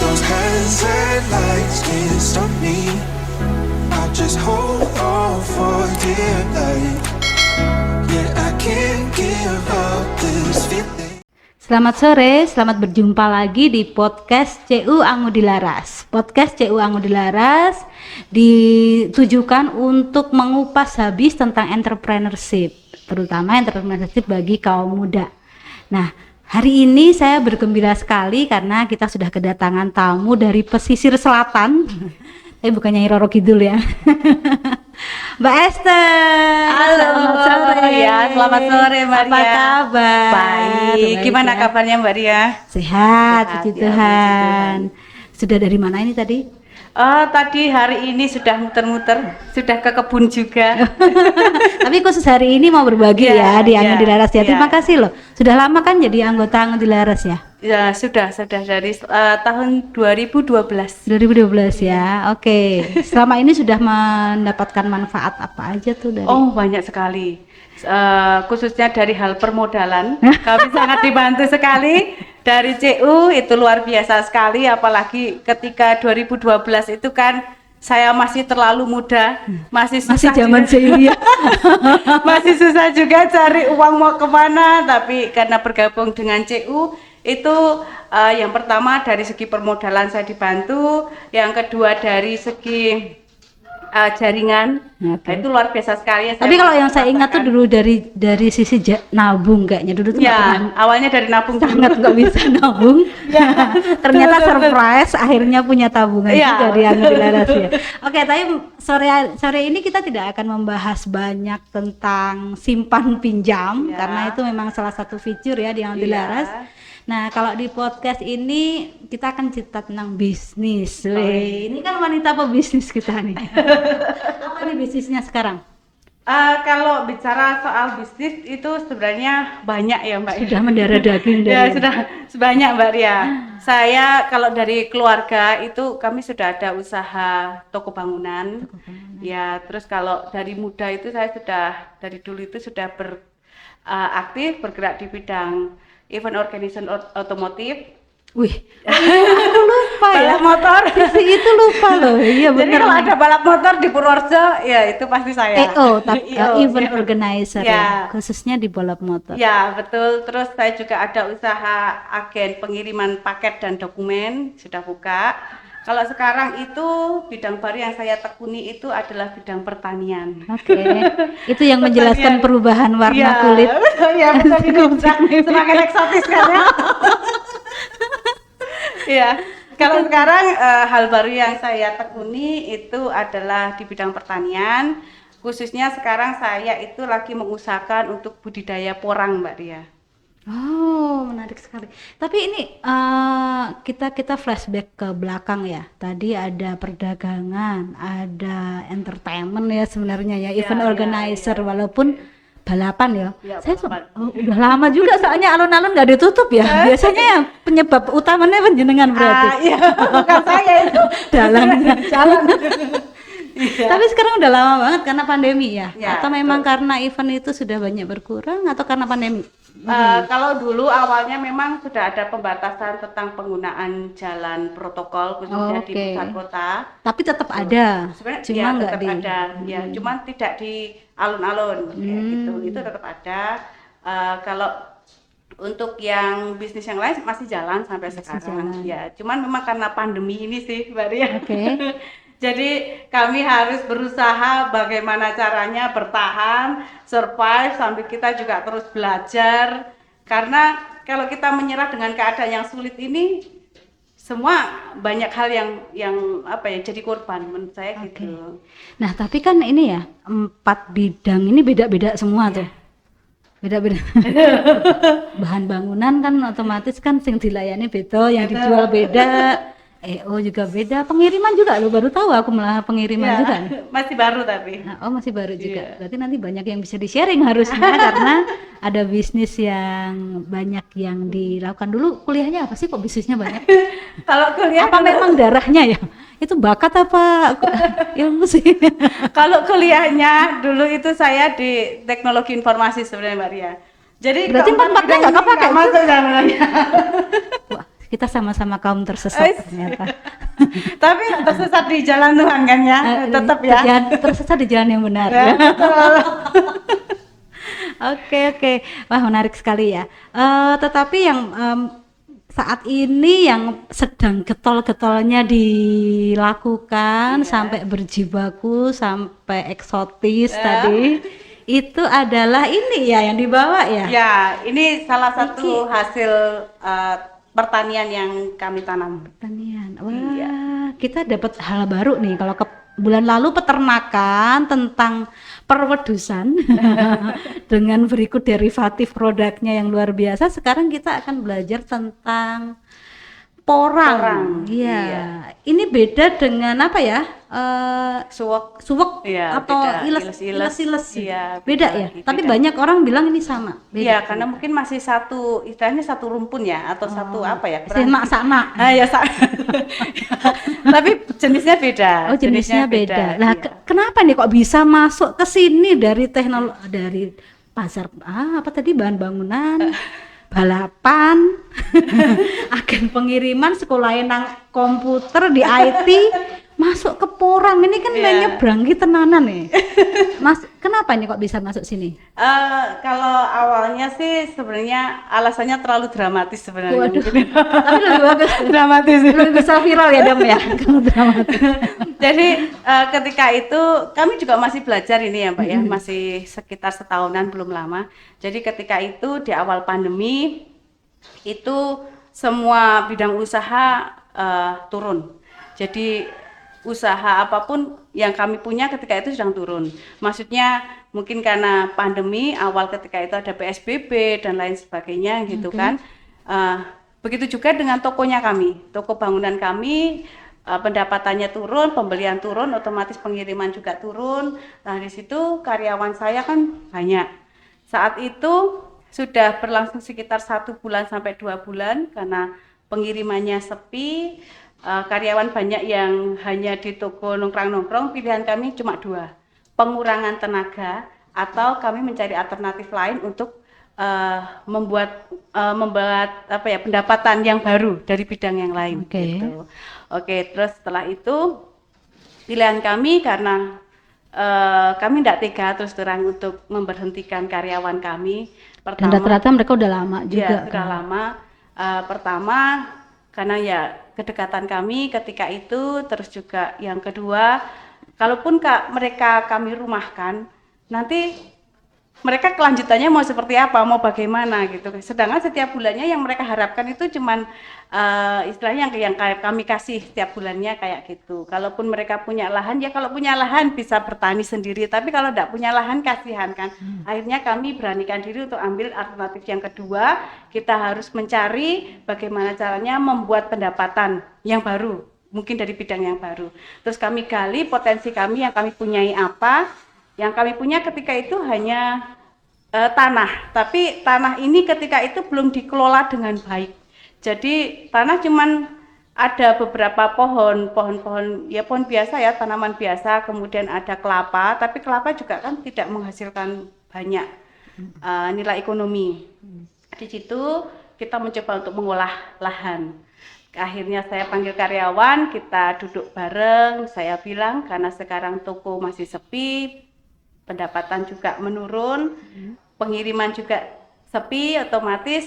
those hazard lights can't stop me. I just hold on for dear life. Yeah, I can't give up this feeling. Selamat sore, selamat berjumpa lagi di podcast CU Angudi Laras. Podcast CU Angudi Laras ditujukan untuk mengupas habis tentang entrepreneurship, terutama entrepreneurship bagi kaum muda. Nah, hari ini saya bergembira sekali karena kita sudah kedatangan tamu dari pesisir selatan. Bukannya Roro Kidul ya. Mbak Esther. Halo. Selamat sore. Ya, selamat sore Mbak Ria. Apa kabar? Baik. Gimana ya. kabarnya Mbak Ria? Sehat, puji Ya, Tuhan. Sudah dari mana ini tadi? Tadi hari ini sudah muter-muter, sudah ke kebun juga. Tapi khusus hari ini mau berbagi ya di Angudi Laras ya. ya. Terima kasih loh. Sudah lama kan jadi anggota Angudi Laras ya? Ya, sudah dari tahun 2012. 2012 ya. Oke. Selama ini sudah mendapatkan manfaat apa aja tuh dari? Oh, banyak sekali. Khususnya dari hal permodalan, kami sangat dibantu sekali dari CU, itu luar biasa sekali, apalagi ketika 2012 itu kan saya masih terlalu muda, masih zaman jahiliyah. masih susah juga cari uang mau kemana, tapi karena bergabung dengan CU itu yang pertama dari segi permodalan saya dibantu, yang kedua dari segi jaringan. Okay. Itu luar biasa sekali. Tapi kalau yang saya ingat tuh dulu dari sisi nabung kayaknya dulu tuh ya, awalnya dari nabung sangat nggak bisa nabung. Ya. Ternyata surprise akhirnya punya tabungan juga di Angudi Laras ya. Oke, tapi sore ini kita tidak akan membahas banyak tentang simpan pinjam karena itu memang salah satu fitur ya di Angudi Laras. Nah, kalau di podcast ini kita akan cerita tentang bisnis. Ini kan wanita pebisnis kita nih. Apa nih bisnisnya sekarang? Kalau bicara soal bisnis itu sebenarnya banyak ya Mbak. Sudah mendarah daging ya, sudah sebanyak Mbak Ria. Saya kalau dari keluarga itu kami sudah ada usaha toko bangunan. Ya, terus kalau dari muda itu saya sudah dari dulu itu sudah aktif bergerak di bidang event organization otomotif. Wih, aku lupa ya. Balap motor. Itu lupa loh. Iya benar. Jadi kalau ada balap motor di Purworejo, ya itu pasti saya. Event organizer ya. Khususnya di balap motor. Ya, betul. Terus saya juga ada usaha agen pengiriman paket dan dokumen, sudah buka. Kalau sekarang itu bidang baru yang saya tekuni itu adalah bidang pertanian. Oke. Itu yang menjelaskan perubahan warna kulit. Iya, betul. Semakin eksotis kan ya. Iya. Kalau sekarang hal baru yang saya tekuni itu adalah di bidang pertanian. Khususnya sekarang saya itu lagi mengusahakan untuk budidaya porang, Mbak Ria. Oh, menarik sekali. Tapi ini kita flashback ke belakang ya. Tadi ada perdagangan, ada entertainment ya sebenarnya ya, event organizer walaupun balapan ya. Saya udah lama juga soalnya alun-alun nggak ditutup ya. Biasanya yang penyebab utamanya penjenengan berarti. Iya, bukan saya itu. Dalamnya jalan. Tapi sekarang udah lama banget karena pandemi ya. Atau memang karena event itu sudah banyak berkurang atau karena pandemi? Kalau dulu awalnya memang sudah ada pembatasan tentang penggunaan jalan protokol khususnya di pusat kota. Tapi tetap ada. Sebenarnya cuma tetap ada. Ya, cuman tidak di alun-alun ya, gitu. Itu tetap ada. Kalau untuk yang bisnis yang lain masih jalan sampai sekarang. Ya, cuman memang karena pandemi ini sih, Mbak Ria. Jadi kami harus berusaha bagaimana caranya bertahan, survive, sambil kita juga terus belajar. Karena kalau kita menyerah dengan keadaan yang sulit ini, semua banyak hal yang jadi korban menurut saya gitu. Nah, tapi kan ini ya, 4 bidang ini beda-beda semua tuh. Beda-beda. Bahan bangunan kan otomatis kan sing dilayani beda, yang dijual beda. EO juga beda, pengiriman juga lo baru tahu aku malah pengiriman juga nih. Masih baru tapi. Masih baru juga. Berarti nanti banyak yang bisa di-sharing harusnya karena ada bisnis yang banyak yang dilakukan. Dulu kuliahnya apa sih kok bisnisnya banyak? Kalau kuliah apa memang darahnya ya? Itu bakat apa ilmu sih? Kalau kuliahnya dulu itu saya di teknologi informasi sebenarnya Mbak Ria. Jadi berarti 4-4-nya nggak kepake. Masuk sebenarnya. Kita sama-sama kaum tersesat ternyata. Tapi tersesat di jalan Tuhan kan ya, tetap ya. Tersesat di jalan yang benar. Ya, Ya. betul. Oke, wah menarik sekali ya. Tetapi yang saat ini yang sedang getol-getolnya dilakukan Iya. sampai berjibaku sampai eksotis tadi itu adalah ini ya yang dibawa ya. Ya, ini salah satu hasil pertanian yang kami tanam. Pertanian. Wah, Iya. kita dapat hal baru nih kalau ke bulan lalu peternakan tentang perwedusan dengan berikut derivatif produknya yang luar biasa. Sekarang kita akan belajar tentang porang. Iya. Iya. Ini beda dengan apa ya? Suwek Iya, atau beda. iles-iles. Iya, beda beda ya. lagi, Tapi beda. banyak orang bilang ini sama. Iya, Beda. karena mungkin masih satu, istilahnya satu rumpun ya, atau satu apa ya? Semak sama. Ah ya, tapi jenisnya beda. Oh, jenisnya beda. Nah, iya. kenapa nih kok bisa masuk ke sini dari teknologi dari pasar apa tadi bahan bangunan, balapan, agen pengiriman, sekolah nang komputer di IT masuk ke porang ini kan Iya. nyebrangki tenanan nih. Mas, kenapa nih kok bisa masuk sini? Kalau awalnya sih sebenarnya alasannya terlalu dramatis sebenarnya. Waduh. mungkin. Tapi lebih bagus. Dramatis. Lebih bisa viral ya Dam ya kalau dramatis. Jadi ketika itu kami juga masih belajar ini ya Mbak ya, masih sekitar setahunan belum lama. Jadi ketika itu di awal pandemi itu semua bidang usaha turun. Jadi usaha apapun yang kami punya ketika itu sedang turun. Maksudnya mungkin karena pandemi awal ketika itu ada PSBB dan lain sebagainya gitu kan. Begitu juga dengan tokonya kami, toko bangunan kami. Pendapatannya turun, pembelian turun, otomatis pengiriman juga turun. Nah di situ karyawan saya kan banyak. Saat itu sudah berlangsung sekitar 1 bulan sampai 2 bulan karena pengirimannya sepi, karyawan banyak yang hanya di toko nongkrong-nongkrong. Pilihan kami cuma 2, pengurangan tenaga atau kami mencari alternatif lain untuk membuat apa ya pendapatan yang baru dari bidang yang lain. Oke. Gitu. Oke, terus setelah itu pilihan kami karena kami tidak tega terus terang untuk memberhentikan karyawan kami. Dan rata-rata mereka udah lama juga. Ya, sudah lama. Pertama karena ya kedekatan kami ketika itu, terus juga yang kedua, kalaupun mereka kami rumahkan, nanti mereka kelanjutannya mau seperti apa, mau bagaimana gitu. Sedangkan setiap bulannya yang mereka harapkan itu cuman istilahnya yang kami kasih setiap bulannya kayak gitu. Kalaupun mereka punya lahan, ya kalau punya lahan bisa bertani sendiri. Tapi kalau tidak punya lahan kasihan kan. Akhirnya kami beranikan diri untuk ambil alternatif yang kedua. Kita harus mencari bagaimana caranya membuat pendapatan yang baru, mungkin dari bidang yang baru. Terus kami gali potensi kami yang kami punyai apa. Yang kami punya ketika itu hanya tanah, tapi tanah ini ketika itu belum dikelola dengan baik. Jadi tanah cuman ada beberapa pohon ya pohon biasa ya, tanaman biasa, kemudian ada kelapa, tapi kelapa juga kan tidak menghasilkan banyak nilai ekonomi. Di situ kita mencoba untuk mengolah lahan. Akhirnya saya panggil karyawan, kita duduk bareng, saya bilang karena sekarang toko masih sepi, pendapatan juga menurun, pengiriman juga sepi, otomatis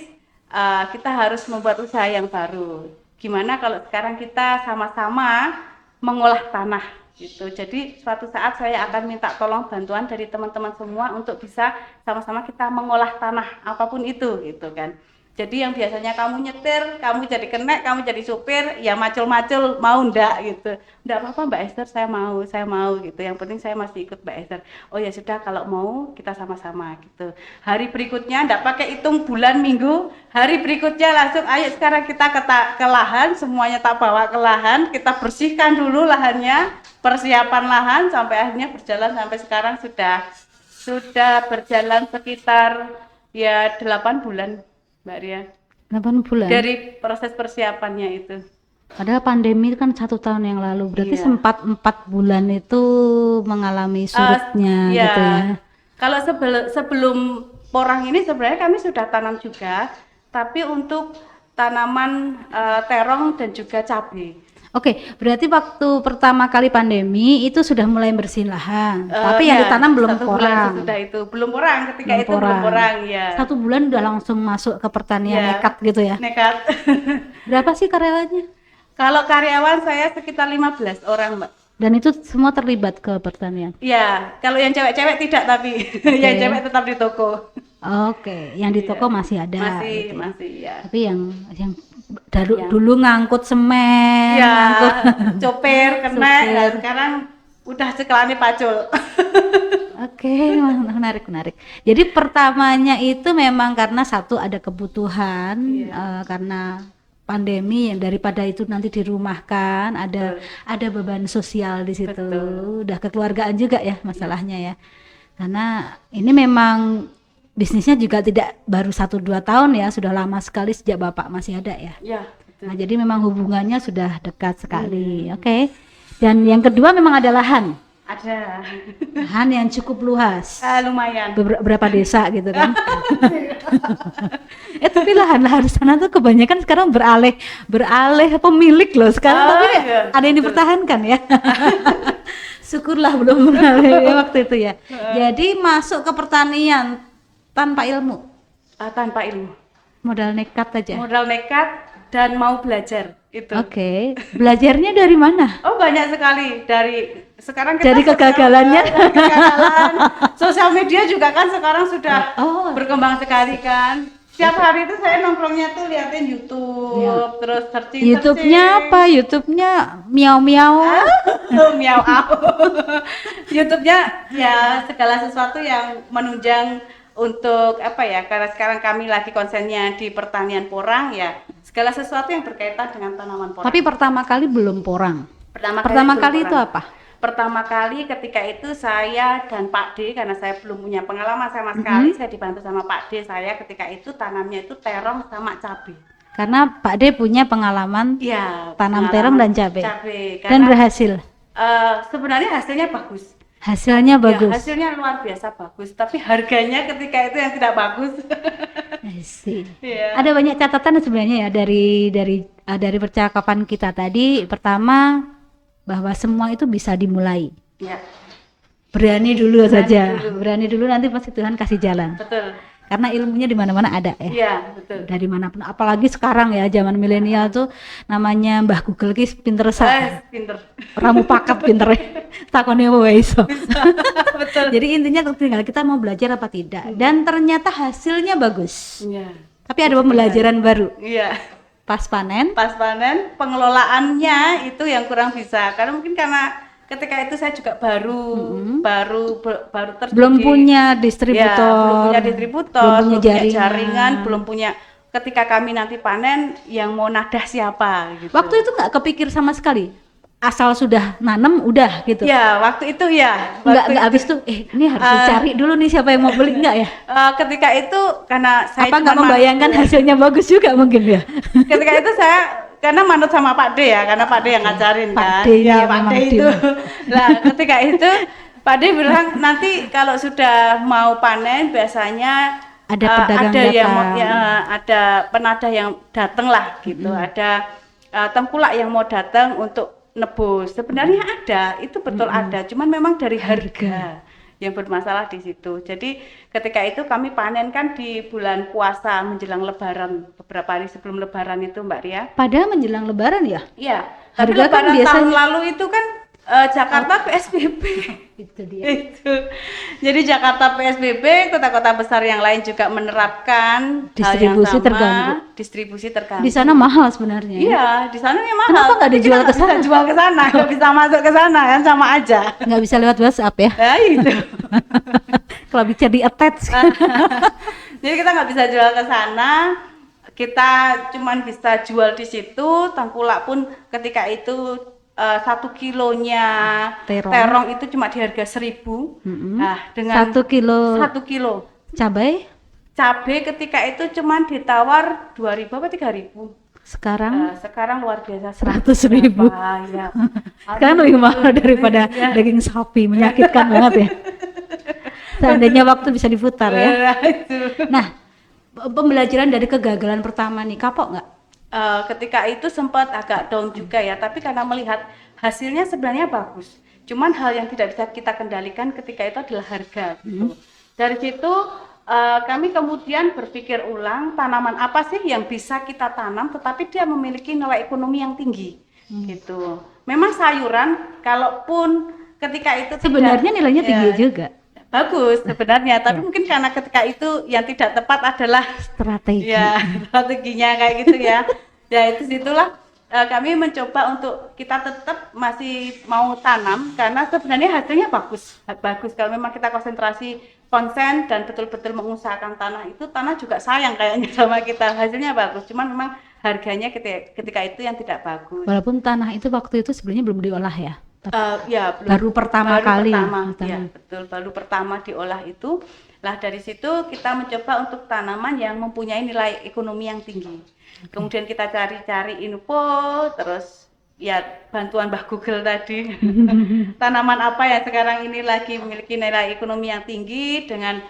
kita harus membuat usaha yang baru. Gimana kalau sekarang kita sama-sama mengolah tanah gitu. Jadi suatu saat saya akan minta tolong bantuan dari teman-teman semua untuk bisa sama-sama kita mengolah tanah apapun itu gitu kan. Jadi yang biasanya kamu nyetir, kamu jadi kenek, kamu jadi supir, ya macul-macul mau ndak gitu. Ndak apa-apa Mbak Esther, saya mau gitu. Yang penting saya masih ikut Mbak Esther. Oh ya sudah, kalau mau kita sama-sama gitu. Hari berikutnya ndak pakai hitung bulan minggu, hari berikutnya langsung ayo sekarang kita ke lahan, semuanya tak bawa ke lahan, kita bersihkan dulu lahannya, persiapan lahan sampai akhirnya berjalan sampai sekarang sudah berjalan sekitar ya 8 bulan. Mbak Ria, 8 bulan. dari proses persiapannya itu. Padahal pandemi kan 1 tahun yang lalu, berarti Iya. sempat 4 bulan itu mengalami surutnya Iya. gitu ya. Kalau sebelum porang ini sebenarnya kami sudah tanam juga, tapi untuk tanaman terong dan juga cabai. Oke, berarti waktu pertama kali pandemi itu sudah mulai bersihin lahan, tapi yang Ya, ditanam belum 1 bulan porang. sesudah itu belum porang, ketika Belum itu belum porang. porang ya. 1 bulan udah langsung masuk ke pertanian Ya. nekat gitu ya. Nekat. Berapa sih karyawannya? Kalau karyawan saya sekitar 15 orang, Mbak. Dan itu semua terlibat ke pertanian. Ya, kalau yang cewek-cewek tidak, tapi yang cewek tetap di toko. Oke, yang di toko masih ada. Masih, gitu ya. masih ya. Tapi yang dulu ngangkut semen, Ya, ngangkut copir, kena, Supir. nah, sekarang udah sekelani pacul. Oke, menarik. Jadi pertamanya itu memang karena satu ada kebutuhan, karena pandemi yang daripada itu nanti dirumahkan, ada beban sosial di situ, udah kekeluargaan juga ya masalahnya ya. Karena ini memang bisnisnya juga tidak baru 1-2 tahun ya, sudah lama sekali sejak Bapak masih ada ya. Ya, betul. Nah, jadi memang hubungannya sudah dekat sekali. Oke. Dan yang kedua memang ada lahan. Ada. Lahan yang cukup luas. Lumayan. Berapa desa gitu kan. Tapi lahan-lahan sana tuh kebanyakan sekarang beralih pemilik loh sekarang, tapi iya, ada yang dipertahankan ya. Syukurlah belum beralih waktu itu ya. Jadi masuk ke pertanian tanpa ilmu, Tanpa ilmu. modal nekat aja. Modal nekat dan mau belajar itu. Oke. Belajarnya dari mana? Oh, banyak sekali sekarang kita Dari kegagalannya? kegagalan. Sosial media juga kan sekarang sudah Oh. berkembang sekali kan. Setiap hari itu saya nongkrongnya tuh liatin YouTube, Ya. terus searching. YouTube-nya apa? YouTube-nya miau-miau. Miau. YouTube-nya ya segala sesuatu yang menunjang untuk apa ya, karena sekarang kami lagi konsennya di pertanian porang ya, segala sesuatu yang berkaitan dengan tanaman porang. Tapi pertama kali belum porang. Pertama Pertama belum kali porang. itu apa? Pertama kali ketika itu saya dan Pak D, karena saya belum punya pengalaman sama sekali, saya dibantu sama Pak D, saya ketika itu tanamnya itu terong sama cabai. Karena Pak D punya pengalaman Iya, tanam pengalaman terong dan cabai. Dan Karena berhasil. sebenarnya hasilnya bagus. Hasilnya Ya, bagus. hasilnya luar biasa bagus, tapi harganya ketika itu yang tidak bagus. I see. Iya. Ada banyak catatan sebenarnya ya dari percakapan kita tadi. Pertama, bahwa semua itu bisa dimulai. Ya, Berani dulu saja. dulu. Berani dulu, nanti pasti Tuhan kasih jalan. betul. Karena ilmunya di mana-mana ada ya. Iya, betul. Dari manapun, apalagi sekarang ya zaman milenial tuh namanya Mbah Google ki pinter Pinter. ramu pakat pinter takone wae iso. Betul. Jadi intinya tinggal kita mau belajar apa tidak, dan ternyata hasilnya bagus. Iya. Tapi ada pembelajaran baru Iya. pas panen. Pas panen pengelolaannya itu yang kurang bisa, karena mungkin karena ketika itu saya juga baru terjun Belum di- punya distributor, Ya, belum punya distributor, belum punya jaringan. jaringan, belum punya, ketika kami nanti panen yang mau nadah siapa gitu. Waktu itu nggak kepikir sama sekali, asal sudah nanam udah gitu. Ya, waktu itu ya. Nggak habis tuh, ini harus dicari dulu nih siapa yang mau beli, nggak ya? Ketika itu karena saya Apa nggak cuman membayangkan hasilnya bagus juga mungkin ya? ketika itu saya karena manut sama Pak D ya, karena Pak D yang ngajarin Pak kan. D ini Ya, ya Pak D memang itu. dia. Nah, ketika itu Pak D bilang nanti kalau sudah mau panen biasanya Ada pedagang ada yang datang. ada penadah yang datang lah gitu. Ada tengkulak yang mau datang untuk nebus. Sebenarnya ada, itu betul ada. Cuman memang dari harga yang bermasalah di situ. Jadi ketika itu kami panen kan di bulan puasa menjelang Lebaran, beberapa hari sebelum Lebaran itu Mbak Ria. Padahal menjelang Lebaran ya? Iya. Tapi Harga kan Lebaran tahun biasanya- lalu itu kan Jakarta PSBB. Itu dia. Itu. Jadi Jakarta PSBB, kota-kota besar yang lain juga menerapkan hal yang Distribusi sama. terganggu. Distribusi terganggu. Di sana mahal sebenarnya. Iya, di sana ya mahal. Kenapa nggak tapi dijual kita ke nggak bisa sana? jual ke sana, nggak bisa masuk ke sana kan, sama aja. Nggak bisa lewat WhatsApp ya? Nah, itu. Kalau bisa di attach. Jadi kita nggak bisa jual ke sana. Kita cuman bisa jual di situ. Tengkulak pun ketika itu 1 kilonya terong itu cuma di harga 1.000. Nah, dengan 1 kilo 1 kilo cabai cabai ketika itu cuman ditawar 2.000 apa 3.000. sekarang Sekarang luar biasa 100.000. Ya. Sekarang lebih mahal daripada daging sapi, menyakitkan banget ya. Seandainya waktu bisa diputar ya. Nah, itu. Nah, pembelajaran dari kegagalan pertama nih, kapok nggak? Ketika itu sempat agak down juga ya, tapi karena melihat hasilnya sebenarnya bagus. Cuman hal yang tidak bisa kita kendalikan ketika itu adalah harga gitu. Dari situ kami kemudian berpikir ulang tanaman apa sih yang bisa kita tanam tetapi dia memiliki nilai ekonomi yang tinggi gitu. Memang sayuran kalaupun ketika itu Sebenarnya nilainya tinggi ya, juga. bagus sebenarnya, tapi mungkin karena ketika itu yang tidak tepat adalah Strategi. ya strateginya kayak gitu ya. Ya itu situlah kami mencoba untuk kita tetap masih mau tanam karena sebenarnya hasilnya bagus. Bagus kalau memang kita konsen dan betul-betul mengusahakan tanah itu, tanah juga sayang kayaknya sama kita, hasilnya bagus. Cuman memang harganya ketika itu yang tidak bagus. Walaupun tanah itu waktu itu sebenarnya belum diolah ya. Ya, baru pertama kali. Ya, betul, baru pertama diolah itu. Lah dari situ kita mencoba untuk tanaman yang mempunyai nilai ekonomi yang tinggi. Kemudian kita cari-cari info, terus ya bantuan Mbah Google tadi. Tanaman apa yang sekarang ini lagi memiliki nilai ekonomi yang tinggi dengan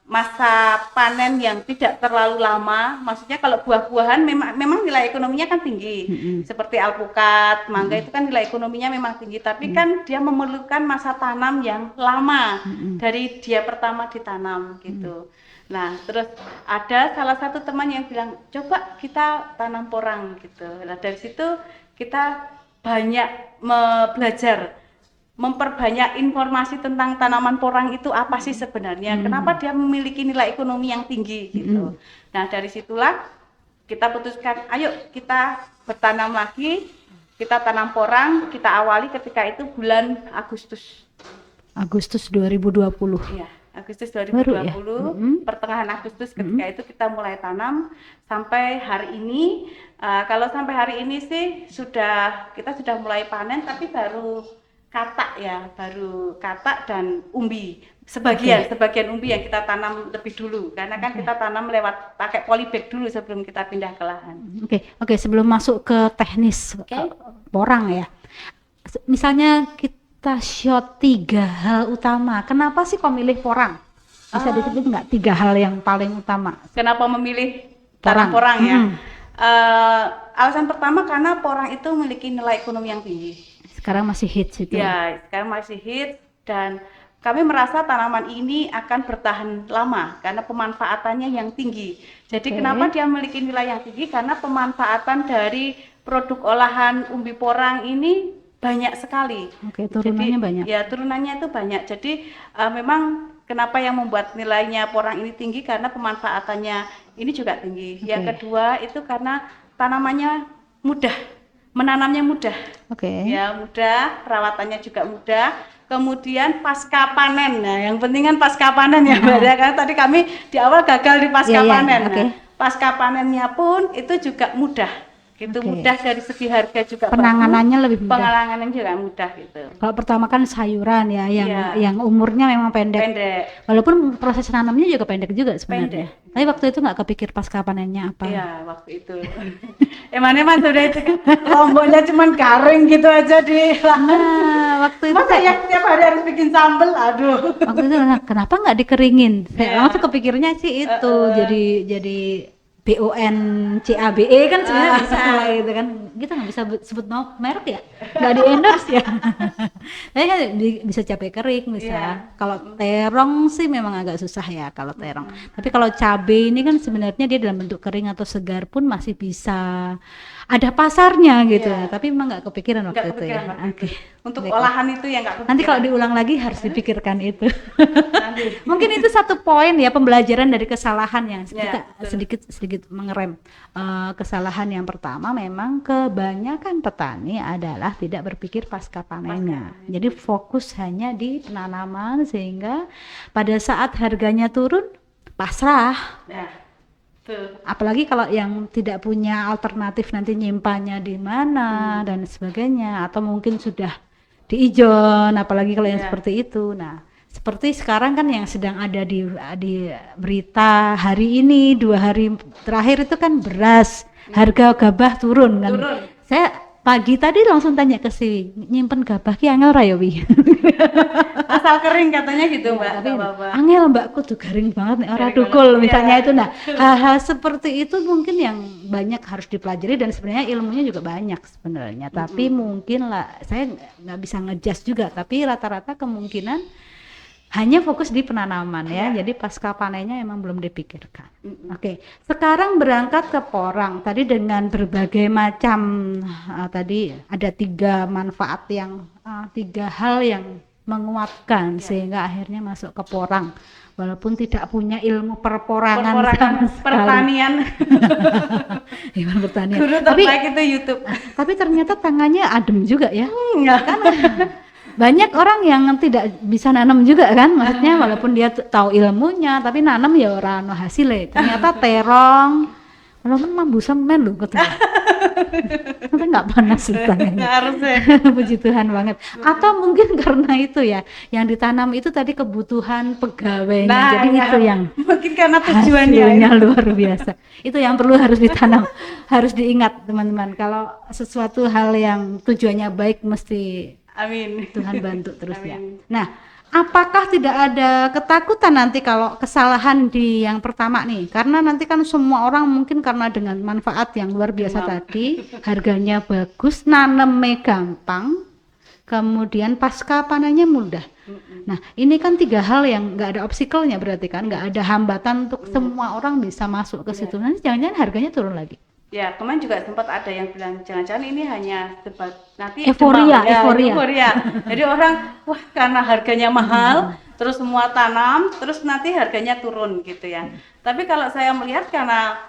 masa panen yang tidak terlalu lama. Maksudnya kalau buah-buahan memang nilai ekonominya kan tinggi. Seperti alpukat, mangga itu kan nilai ekonominya memang tinggi, tapi kan dia memerlukan masa tanam yang lama dari dia pertama ditanam gitu. Nah, terus ada salah satu teman yang bilang, "Coba kita tanam porang" gitu. Nah, dari situ kita banyak belajar, memperbanyak informasi tentang tanaman porang itu apa sih sebenarnya, kenapa dia memiliki nilai ekonomi yang tinggi gitu. Nah dari situlah kita putuskan, ayo kita bertanam lagi, kita tanam porang, kita awali ketika itu bulan Agustus 2020. Iya, Agustus 2020, pertengahan Agustus ketika itu kita mulai tanam sampai hari ini. Kalau sampai hari ini sih kita sudah mulai panen, tapi baru katak dan umbi. Sebagian umbi yang kita tanam lebih dulu, karena kan kita tanam lewat pakai polybag dulu sebelum kita pindah ke lahan. Oke, sebelum masuk ke teknis porang ya. Misalnya kita shot 3 hal utama. Kenapa sih kok milih porang? Bisa disebut nggak 3 hal yang paling utama? Kenapa memilih porang ya? Alasan pertama karena porang itu memiliki nilai ekonomi yang tinggi. Sekarang masih hits itu. Ya, sekarang masih hits dan kami merasa tanaman ini akan bertahan lama karena pemanfaatannya yang tinggi. Jadi kenapa dia memiliki nilai yang tinggi? Karena pemanfaatan dari produk olahan umbi porang ini banyak sekali. Turunannya banyak. Ya, turunannya itu banyak. Jadi memang kenapa yang membuat nilainya porang ini tinggi karena pemanfaatannya ini juga tinggi. Yang kedua itu karena tanamannya mudah. Menanamnya mudah, ya mudah, perawatannya juga mudah. Kemudian pasca panen, nah yang penting kan pasca panen ya Mbak, karena tadi kami di awal gagal di pasca panen. Nah, pasca panennya pun itu juga mudah. Gitu mudah dari segi harga juga penanganannya bagus, lebih mudah. Penanganannya juga mudah gitu. Kalau pertama kan sayuran ya yang umurnya memang pendek. Walaupun proses nanamnya juga pendek juga sebenarnya. Tapi waktu itu nggak kepikir pasca panennya apa? Iya, waktu itu. Emang sudah itu lomboknya cuman garing gitu aja di lahan. Nah, waktu itu masa ya tiap hari harus bikin sambel, aduh. Waktu itu kenapa nggak dikeringin? Saya langsung kepikirnya sih itu jadi BON CABE kan sebenarnya bisa gitu kan, kita nggak bisa sebut merek ya, nggak di endorse ya. Tapi kan bisa cabai kering bisa. Kalau terong sih memang agak susah ya kalau terong. Tapi kalau cabai ini kan sebenarnya dia dalam bentuk kering atau segar pun masih bisa ada pasarnya gitu. Tapi memang nggak kepikiran waktu itu ya. Untuk olahan itu yang nggak kepikiran. Nanti kalau diulang lagi harus dipikirkan itu. Mungkin itu satu poin ya, pembelajaran dari kesalahan yang kita sedikit mengerem. Kesalahan yang pertama memang kebanyakan petani adalah tidak berpikir pasca panennya. Jadi fokus hanya di penanaman sehingga pada saat harganya turun pasrah. Apalagi kalau yang tidak punya alternatif nanti nyimpannya di mana dan sebagainya, atau mungkin sudah diijon, apalagi kalau yang seperti itu. Nah, seperti sekarang kan yang sedang ada di berita hari ini 2 hari terakhir itu kan beras, harga gabah turun kan. Saya pagi tadi langsung tanya ke si nyimpen gabah ki angel ra ya wi. Asal kering katanya gitu, Mbak. Tapi Nggak apa-apa. angel mbakku tuh garing banget nih ora Garing tukul banget, misalnya iya. itu. Nah, hal-hal seperti itu mungkin yang banyak harus dipelajari dan sebenarnya ilmunya juga banyak sebenarnya. Tapi mungkin lah saya nggak bisa ngejudge juga, tapi rata-rata kemungkinan hanya fokus di penanaman ya. Jadi pasca panennya emang belum dipikirkan. Oke, sekarang berangkat ke porang. Tadi dengan berbagai macam tadi ada 3 manfaat yang 3 hal yang menguatkan sehingga akhirnya masuk ke porang. Walaupun tidak punya ilmu perporangan sama sekali. pertanian. Ilmu pertanian. Guru Tapi terbaik itu YouTube. tapi ternyata tangannya adem juga ya. Enggak. Banyak orang yang tidak bisa nanam juga kan, maksudnya walaupun dia tahu ilmunya tapi nanam ya ora ono hasilnya. Ternyata terong walaupun mambu semen lho ketemu. Tapi nggak panas tangannya. Harusnya. Puji Tuhan banget. Atau mungkin karena itu ya, yang ditanam itu tadi kebutuhan pegawainya. Nah, jadi ya. itu yang Mungkin karena tujuannya. hasilnya luar biasa. Itu yang perlu harus ditanam, harus diingat teman-teman. Kalau sesuatu hal yang tujuannya baik mesti Amin. Tuhan bantu terus ya. Amin. Nah, apakah tidak ada ketakutan nanti kalau kesalahan di yang pertama nih? Karena nanti kan semua orang mungkin karena dengan manfaat yang luar biasa tadi, harganya bagus, nanemnya gampang, kemudian pasca panennya mudah. Nah, ini kan 3 hal yang nggak ada obstacle-nya berarti kan, nggak ada hambatan untuk semua orang bisa masuk ke situ. Nanti jangan-jangan harganya turun lagi. Ya, kemarin juga sempat ada yang bilang jangan-jangan ini hanya debat nanti Euforia, demam. Ya, euforia. euforia. Jadi orang wah karena harganya mahal, terus semua tanam, terus nanti harganya turun gitu ya. Tapi kalau saya melihat karena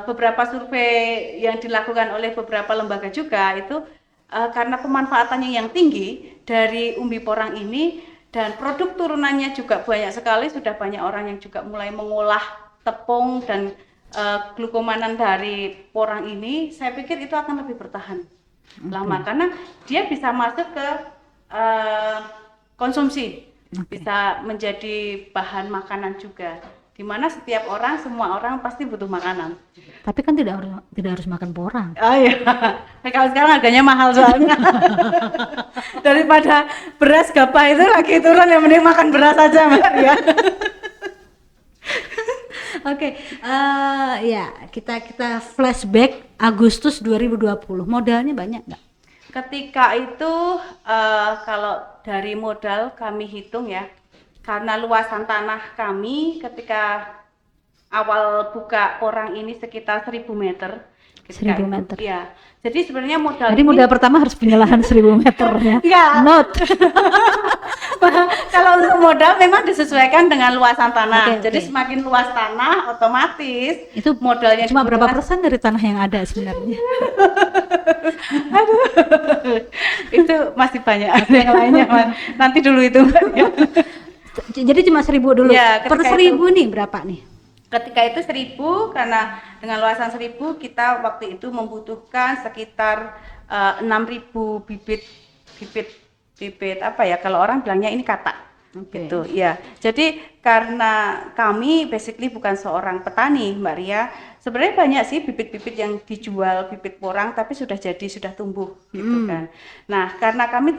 beberapa survei yang dilakukan oleh beberapa lembaga juga itu karena pemanfaatannya yang tinggi dari umbi porang ini dan produk turunannya juga banyak sekali, sudah banyak orang yang juga mulai mengolah tepung dan glukomanan dari porang ini, saya pikir itu akan lebih bertahan lama karena dia bisa masuk ke konsumsi, bisa menjadi bahan makanan juga. Dimana setiap orang, semua orang pasti butuh makanan. Tapi kan tidak harus makan porang. Oh iya, kalau sekarang harganya mahal soalnya. Daripada beras gabah itu lagi turun, yang mending makan beras aja Mbak ya. Oke, ya kita flashback Agustus 2020. Modalnya banyak nggak? Ketika itu kalau dari modal kami hitung ya, karena luasan tanah kami ketika awal buka porang ini sekitar 1000 meter. 1000 meter. Iya. Jadi sebenarnya modal Jadi modal pertama harus punya lahan 1000 meter ya. Enggak. Note. Kalau untuk modal memang disesuaikan dengan luasan tanah. Oke. Jadi semakin luas tanah otomatis Itu modalnya cuma berapa dibutuhkan- persen dari tanah yang ada sebenarnya? Itu masih banyak yang lainnya Mas. Nanti dulu itu. Jadi cuma 1000 dulu. Ya, Per ketika 1000 nih berapa nih? Ketika itu 1000 karena dengan luasan 1000 kita waktu itu membutuhkan sekitar 6000 bibit apa ya kalau orang bilangnya ini katak. Oke. Gitu ya. Jadi karena kami basically bukan seorang petani Mbak Ria, sebenarnya banyak sih bibit-bibit yang dijual bibit porang tapi sudah jadi sudah tumbuh gitu kan. Nah, karena kami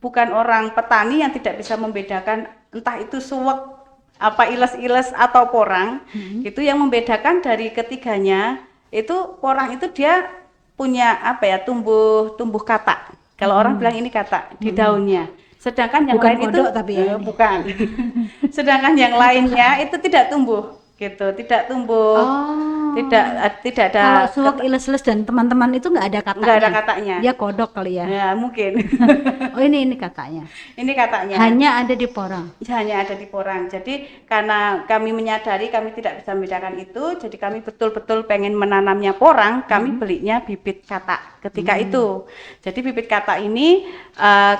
bukan orang petani yang tidak bisa membedakan entah itu suwek apa iles-iles atau porang, itu yang membedakan dari ketiganya itu porang itu dia punya apa ya tumbuh katak. Kalau orang bilang ini katak di daunnya. Sedangkan yang Bukan lain itu kodok tapi ya. bukan. Sedangkan yang lainnya itu tidak tumbuh gitu, tidak tumbuh. Tidak ada Kalau suwak iles-iles dan teman-teman itu nggak ada katanya. Nggak ada katanya. Dia kodok kali ya. Ya, mungkin. Oh ini katanya. Ini katanya. Hanya ada di porang. Hanya ada di porang. Jadi karena kami menyadari kami tidak bisa membedakan itu, jadi kami betul-betul pengen menanamnya porang, kami belinya bibit katak ketika itu. Jadi bibit katak ini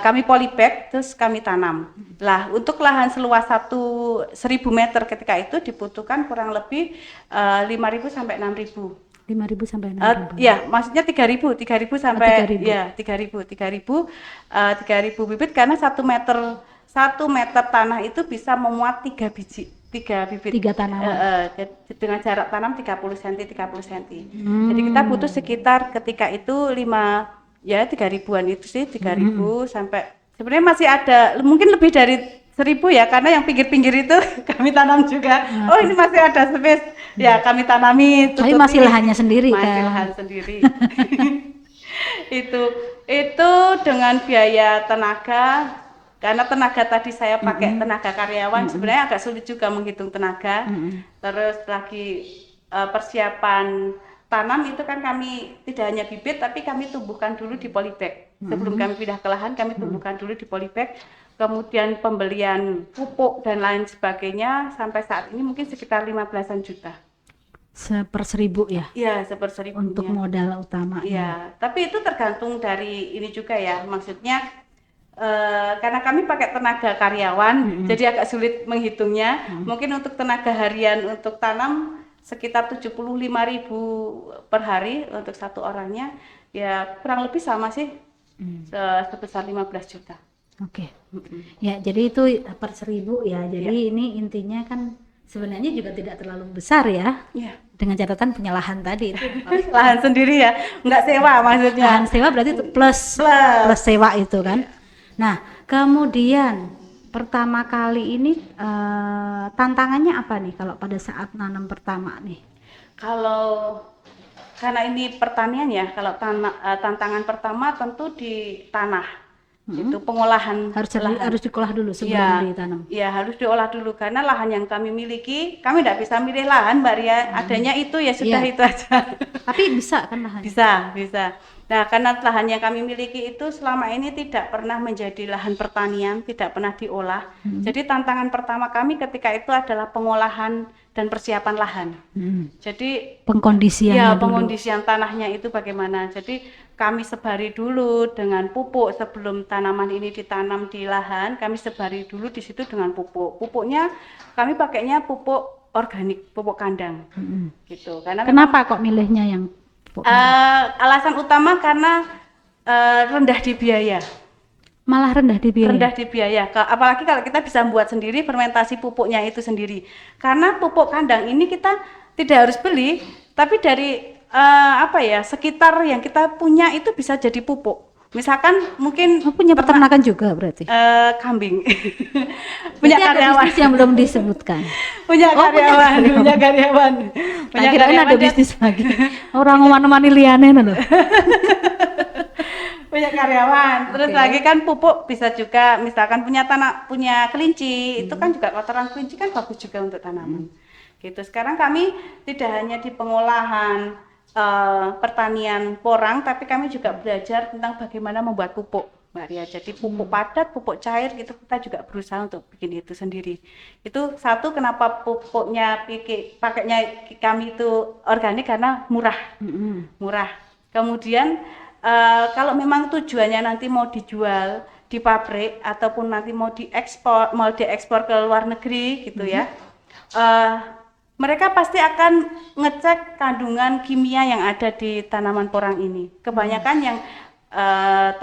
kami polybag terus kami tanam. Lah untuk lahan seluas 1000 meter ketika itu dibutuhkan kurang lebih 5.000 sampai 6.000. 5.000 sampai 6.000. Ya, maksudnya 3.000 sampai 3.000. ya 3.000 bibit karena 1 meter tanah itu bisa memuat 3 bibit. 3 tanaman. Dengan jarak tanam 30 cm. Jadi kita butuh sekitar ketika itu 5 ya 3.000-an itu sih, 3.000 sampai sebenarnya masih ada mungkin lebih dari 1.000 ya, karena yang pinggir-pinggir itu kami tanam juga. Oh, ini masih ada space. Ya, kami tanami, Tapi tutupi. masih lahannya sendiri Masih kan? lahan sendiri. Itu dengan biaya tenaga, karena tenaga tadi saya pakai tenaga karyawan, sebenarnya agak sulit juga menghitung tenaga. Terus lagi persiapan tanam itu kan kami tidak hanya bibit, tapi kami tumbuhkan dulu di polybag. Sebelum kami pindah ke lahan, kami tumbuhkan dulu di polybag. Kemudian pembelian pupuk dan lain sebagainya sampai saat ini mungkin sekitar 15-an juta. Per 1.000 ya? Iya, 1/1000 Untuk modal utama. Iya, tapi itu tergantung dari ini juga ya, maksudnya karena kami pakai tenaga karyawan, jadi agak sulit menghitungnya. Mungkin untuk tenaga harian untuk tanam sekitar 75.000 per hari untuk satu orangnya, ya kurang lebih sama sih, sebesar 15 juta. Oke. Ya, jadi itu per 1.000 ya. Jadi ini intinya kan sebenarnya juga tidak terlalu besar ya. Iya. Dengan catatan punya lahan tadi itu. Lahan sendiri ya, nggak sewa maksudnya. Lahan sewa berarti itu plus sewa itu kan. Nah, kemudian pertama kali ini tantangannya apa nih kalau pada saat nanam pertama nih? Kalau karena ini pertanian ya, kalau tantangan pertama tentu di tanah. Itu pengolahan Harus diolah dulu sebelum ditanam. Iya, harus diolah dulu karena lahan yang kami miliki, kami tidak bisa milih lahan, Mbak Ria. Adanya itu ya sudah itu aja. Tapi bisa kan lahan? Bisa. Nah, karena lahan yang kami miliki itu selama ini tidak pernah menjadi lahan pertanian, tidak pernah diolah. Jadi tantangan pertama kami ketika itu adalah pengolahan dan persiapan lahan. Jadi pengkondisian tanahnya itu bagaimana. Jadi kami sebari dulu dengan pupuk sebelum tanaman ini ditanam di lahan, kami sebari dulu di situ dengan pupuk. Pupuknya kami pakainya pupuk organik, pupuk kandang. Gitu. Karena kenapa kok milihnya yang alasan utama karena rendah di biaya. Malah rendah di biaya? Rendah di biaya, apalagi kalau kita bisa membuat sendiri fermentasi pupuknya itu sendiri. Karena pupuk kandang ini kita tidak harus beli, tapi dari sekitar yang kita punya itu bisa jadi pupuk. Misalkan mungkin punya peternakan juga berarti? Kambing. Punya karyawan yang belum disebutkan. punya karyawan. Kirain ada bisnis lagi. Orang ngomong-ngomong liane loh. Punya karyawan. Terus lagi kan pupuk bisa juga, misalkan punya kelinci, itu kan juga kotoran kelinci kan bagus juga untuk tanaman. Gitu. Sekarang kami tidak hanya di pengolahan pertanian porang, tapi kami juga belajar tentang bagaimana membuat pupuk, Mbak Ria. Jadi pupuk padat, pupuk cair, gitu kita juga berusaha untuk bikin itu sendiri. Itu satu kenapa pupuknya pakainya kami itu organik karena murah. Kemudian kalau memang tujuannya nanti mau dijual di pabrik ataupun nanti mau diekspor ke luar negeri gitu ya. Mereka pasti akan ngecek kandungan kimia yang ada di tanaman porang ini. Kebanyakan yang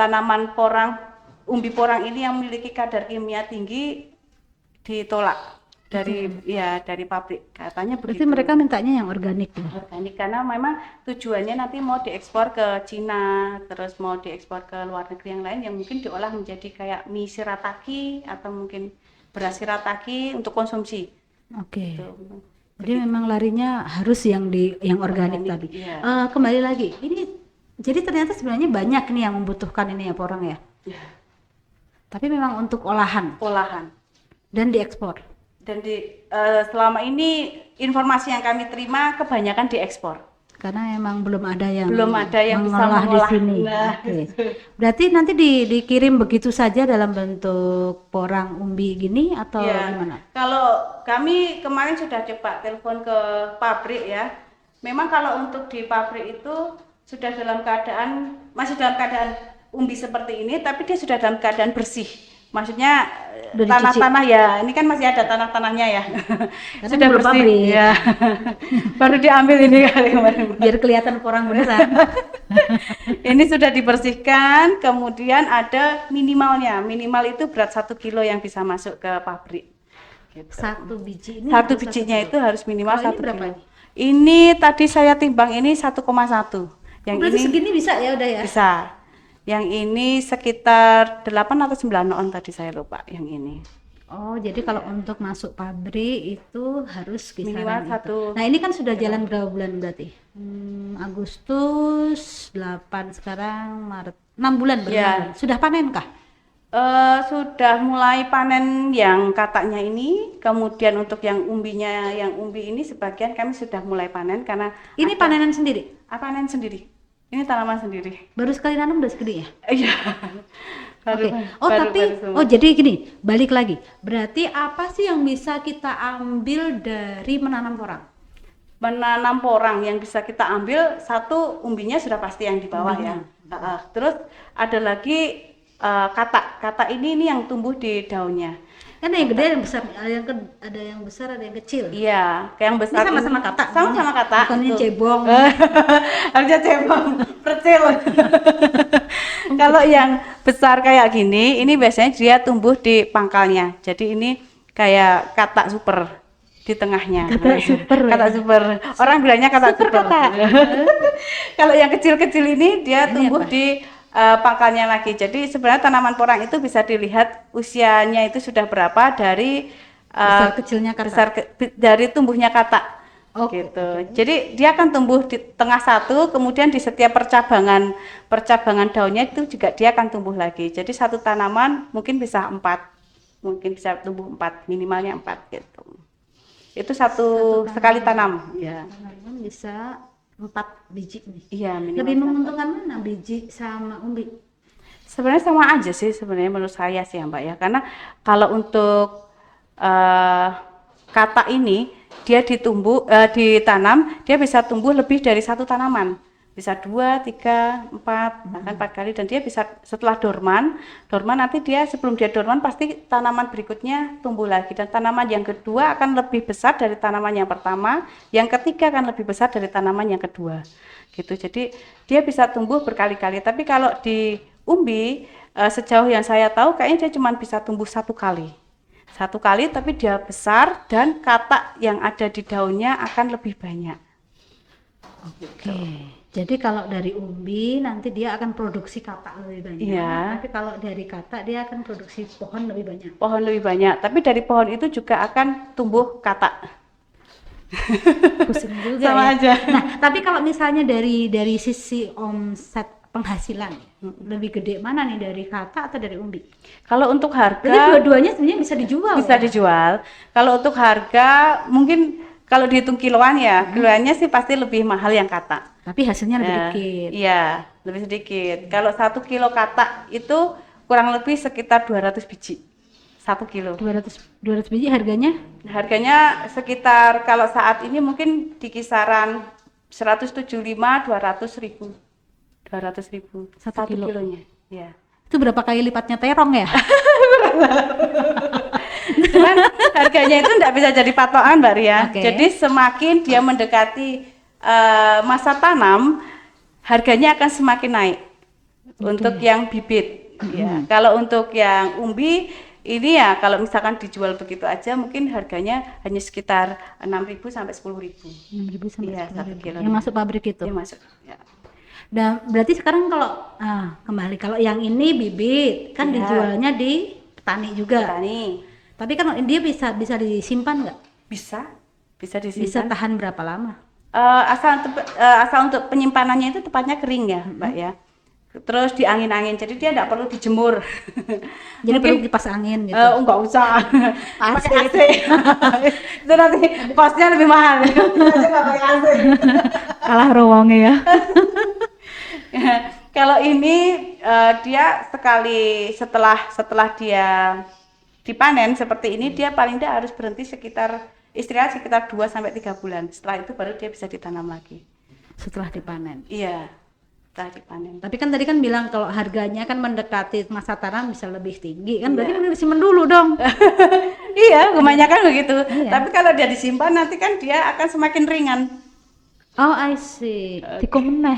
tanaman porang, umbi porang ini yang memiliki kadar kimia tinggi ditolak dari pabrik. Katanya begitu. Berarti mereka mintanya yang organik ya? Organik karena memang tujuannya nanti mau diekspor ke Cina, terus mau diekspor ke luar negeri yang lain yang mungkin diolah menjadi kayak mie shirataki atau mungkin beras shirataki untuk konsumsi. Oke. Jadi memang larinya harus yang organik tadi. Iya. Kembali lagi, ini jadi ternyata sebenarnya banyak nih yang membutuhkan ini ya porang ya. Iya. Tapi memang untuk olahan dan diekspor. Dan selama ini informasi yang kami terima kebanyakan diekspor. Karena memang belum ada yang bisa mengolah di sini. Berarti nanti dikirim begitu saja dalam bentuk porang umbi gini atau gimana? Kalau kami kemarin sudah coba telepon ke pabrik ya. Memang kalau untuk di pabrik itu sudah masih dalam keadaan umbi seperti ini, tapi dia sudah dalam keadaan bersih. Maksudnya tanah-tanah ya, ini kan masih ada tanah-tanahnya ya. Sudah bersih ya. Baru diambil ini kali kemarin. Biar kelihatan porang beneran. Ini sudah dibersihkan, kemudian ada minimalnya. Minimal itu berat 1 kilo yang bisa masuk ke pabrik. Gitu. Satu bijinya itu harus minimal 1 kilo. Ini tadi saya timbang ini 1,1. Yang berarti segini bisa ya udah ya? Bisa. Yang ini sekitar 8 atau 9 on tadi saya lupa yang ini. Oh, jadi kalau untuk masuk pabrik itu harus Minimal kisaran satu. itu. Nah, ini kan sudah jalan berapa bulan berarti? Agustus 8 sekarang Maret 6 bulan berarti. Ya. Sudah panen kah? Sudah mulai panen yang kataknya ini, kemudian untuk yang umbinya, yang umbi ini sebagian kami sudah mulai panen karena Ini panenan sendiri. panen sendiri. Ini tanaman sendiri. Baru sekali tanam udah segede ya? Iya. Oke. Oh, tapi jadi gini, balik lagi. Berarti apa sih yang bisa kita ambil dari menanam porang? Menanam porang yang bisa kita ambil, satu umbinya sudah pasti yang di bawah ya. Terus ada lagi katak ini yang tumbuh di daunnya. Kan ada yang gede, ada yang besar, ada yang besar, ada yang kecil. Iya, kayak yang besar Ini sama-sama katak. Sama-sama katak. Bukannya Tuh. cebong. Harusnya cebong, percil. Kalau yang besar kayak gini, ini biasanya dia tumbuh di pangkalnya. Jadi ini kayak katak super di tengahnya. Katak super. Katak super. Orang bilangnya katak super. Kalau yang kecil-kecil ini dia tumbuh di pangkalnya lagi. Jadi sebenarnya tanaman porang itu bisa dilihat usianya itu sudah berapa dari Besar kecilnya katak. dari tumbuhnya katak. Oh, Gitu. Jadi dia akan tumbuh di tengah satu, kemudian di setiap percabangan daunnya itu juga dia akan tumbuh lagi. Jadi satu tanaman mungkin bisa 4, mungkin bisa tumbuh 4, minimalnya 4 gitu. Itu satu sekali tanam. Ya. Tanaman bisa 4 biji nih. Iya, minimal. Lebih menguntungkan mana biji sama umbi? Sebenarnya sama aja sih sebenarnya menurut saya sih ya Mbak ya. Karena kalau untuk katak ini dia ditanam, dia bisa tumbuh lebih dari satu tanaman, bisa 2, 3, 4, bahkan 4 kali, dan dia bisa setelah dorman nanti dia sebelum dia dorman pasti tanaman berikutnya tumbuh lagi, dan tanaman yang kedua akan lebih besar dari tanaman yang pertama, yang ketiga akan lebih besar dari tanaman yang kedua, gitu. Jadi dia bisa tumbuh berkali-kali. Tapi kalau di umbi sejauh yang saya tahu kayaknya dia cuma bisa tumbuh satu kali, tapi dia besar dan katak yang ada di daunnya akan lebih banyak. Oke. Jadi kalau dari umbi nanti dia akan produksi katak lebih banyak. Iya. Tapi kalau dari katak dia akan produksi pohon lebih banyak. Pohon lebih banyak, tapi dari pohon itu juga akan tumbuh katak. Pusing juga Sama ya. aja. Nah, tapi kalau misalnya dari sisi omset penghasilan, lebih gede mana nih, dari katak atau dari umbi? Kalau untuk Jadi harga dua-duanya sebenarnya bisa dijual. bisa ya? dijual. Kalau untuk harga mungkin kalau dihitung kiloan ya, kiloannya sih pasti lebih mahal yang katak. Tapi hasilnya lebih Ya, dikit. Iya, lebih sedikit. Kalau 1 kilo katak itu kurang lebih sekitar 200 biji. 1 kilo. 200 biji harganya? Harganya sekitar kalau saat ini mungkin di kisaran 175 200.000. 200.000 Satu 1 kilo. kilonya. Ya. Itu berapa kali lipatnya terong ya? Cuman harganya itu enggak bisa jadi patokan Mbak Ria. Oke. Jadi semakin dia mendekati masa tanam, harganya akan semakin naik. Untuk yang bibit. Ya. Kalau untuk yang umbi ini ya kalau misalkan dijual begitu aja mungkin harganya hanya sekitar 6.000 sampai 10.000. 6.000 sampai Iya, 10.000. 1 kilo. Yang masuk pabrik itu. Dia masuk. Ya. Dan berarti sekarang kalau kembali kalau yang ini bibit kan Iya. dijualnya di petani juga. Petani Tapi kan dia bisa disimpan nggak? bisa Bisa disimpan. tahan berapa lama? Asal untuk penyimpanannya itu tepatnya kering ya Mbak ya. Terus diangin-angin, jadi dia tidak perlu dijemur. Jadi perlu kipas angin gitu. Enggak usah. Pakai AC. Itu nanti kosnya lebih mahal. Aja nggak pakai AC. Kalah rowongnya ya. Kalau ini dia sekali setelah dia dipanen seperti ini, dia paling tidak harus berhenti istirahat sekitar 2 sampai 3 bulan. Setelah itu baru dia bisa ditanam lagi. Setelah dipanen. Iya, setelah dipanen. Tapi kan tadi kan bilang kalau harganya kan mendekati masa tanam bisa lebih tinggi kan, berarti mending disimpan dulu dong. Iya, kebanyakan begitu. Iya. Tapi kalau dia disimpan nanti kan dia akan semakin ringan. Oh, I see. Tiku meneh.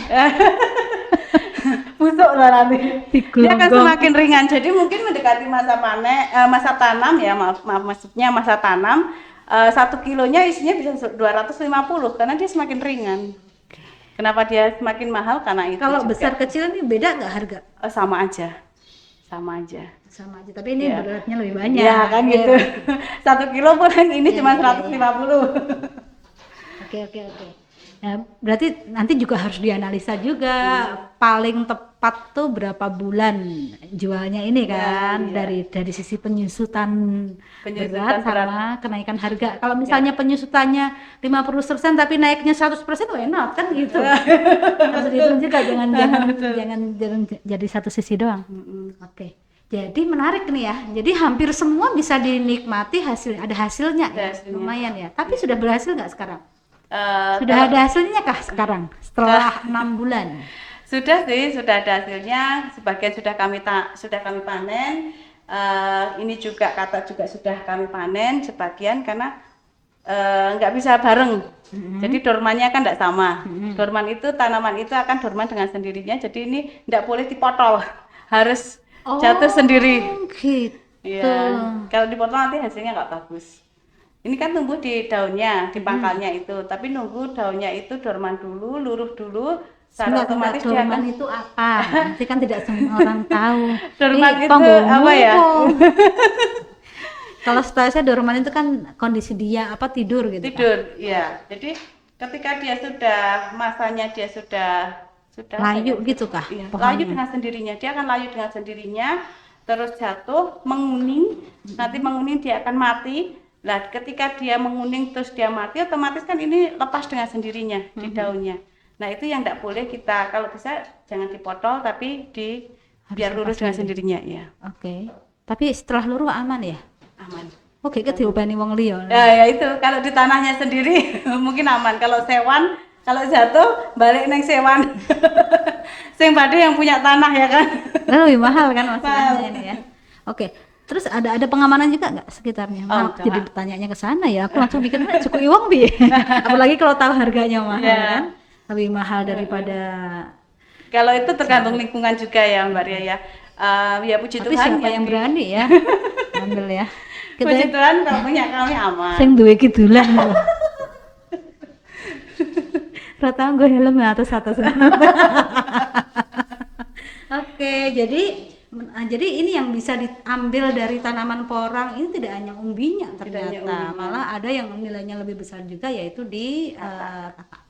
Busuk lah nanti. Dia akan Digelonggong. semakin ringan. Jadi mungkin mendekati masa tanam ya, maaf maksudnya masa tanam 1 kilonya isinya bisa 250 karena dia semakin ringan. Kenapa dia semakin mahal? Karena itu Kalau juga. besar kecil ini beda nggak harga? Sama aja. Sama aja. Sama aja, tapi ini Iya. beratnya lebih banyak. Iya kan Iya. gitu. 1 kilo pun ini Iya, cuma iya, 150. Oke. Nah, berarti nanti juga harus dianalisa juga paling tepat tuh berapa bulan jualnya ini kan, iya. dari sisi penyusutan Penyusutan berat sama kenaikan harga. Kalau misalnya penyusutannya 50% tapi naiknya 100%, why not kan gitu. Harus dihitung juga, jangan jadi satu sisi doang. Oke. Jadi menarik nih ya. Jadi hampir semua bisa dinikmati ada hasilnya ya. Hasilnya. Lumayan ya. Tapi sudah berhasil nggak sekarang? Kalau- Sudah ada hasilnya kah sekarang setelah 6 bulan? Sudah sih, sudah ada hasilnya. Sebagian sudah kami panen. Ini juga kata juga sudah kami panen sebagian karena nggak bisa bareng. Jadi dormannya kan nggak sama. Dorman itu tanaman itu akan dorman dengan sendirinya. Jadi ini nggak boleh dipotol, harus jatuh sendiri. Gitu. Iya. Kalau dipotol nanti hasilnya nggak bagus. Ini kan tumbuh di daunnya, di pangkalnya itu. Tapi nunggu daunnya itu dorman dulu, luruh dulu. Secara otomatis dia dorman akan itu apa? Nanti kan tidak semua orang tahu. dorman Ini itu panggung apa ya? kok. Kalau setahu saya dorman itu kan kondisi dia tidur gitu. Tidur, iya. Jadi ketika dia sudah masanya dia sudah Layu gitu kah? Iya, layu pohonnya? dengan sendirinya. Dia akan layu dengan sendirinya, terus jatuh, menguning. Nanti menguning dia akan mati. Nah, ketika dia menguning terus dia mati, otomatis kan ini lepas dengan sendirinya di daunnya. Nah, itu yang tidak boleh kita, kalau bisa jangan dipotol, tapi biar lurus dengan sendirinya, ya. Oke. Tapi setelah luruh aman ya? Aman. Oke, diobani wong liya. Ya itu kalau di tanahnya sendiri mungkin aman. Kalau sewan, kalau jatuh balik neng sewan. Sing pada yang punya tanah ya kan. Lebih mahal kan masalahnya ini ya. Oke. Terus ada pengamanan juga nggak sekitarnya? Oh, Malah jadi bertanyanya ke sana ya. Aku langsung mikir cukup uang bi. Apalagi kalau tahu harganya mahal kan. Lebih mahal daripada. Kalau itu tergantung lingkungan juga ya Mbak Ria ya. Ya puji Tapi Tuhan siapa yang berani ya ambil ya. Puji Tuhan kalau punya kami aman. Sing duwe kidulan lho. Rata gue helm atas. Oke, jadi ini yang bisa diambil dari tanaman porang ini tidak hanya umbinya ternyata, malah ada yang nilainya lebih besar juga yaitu di kakak.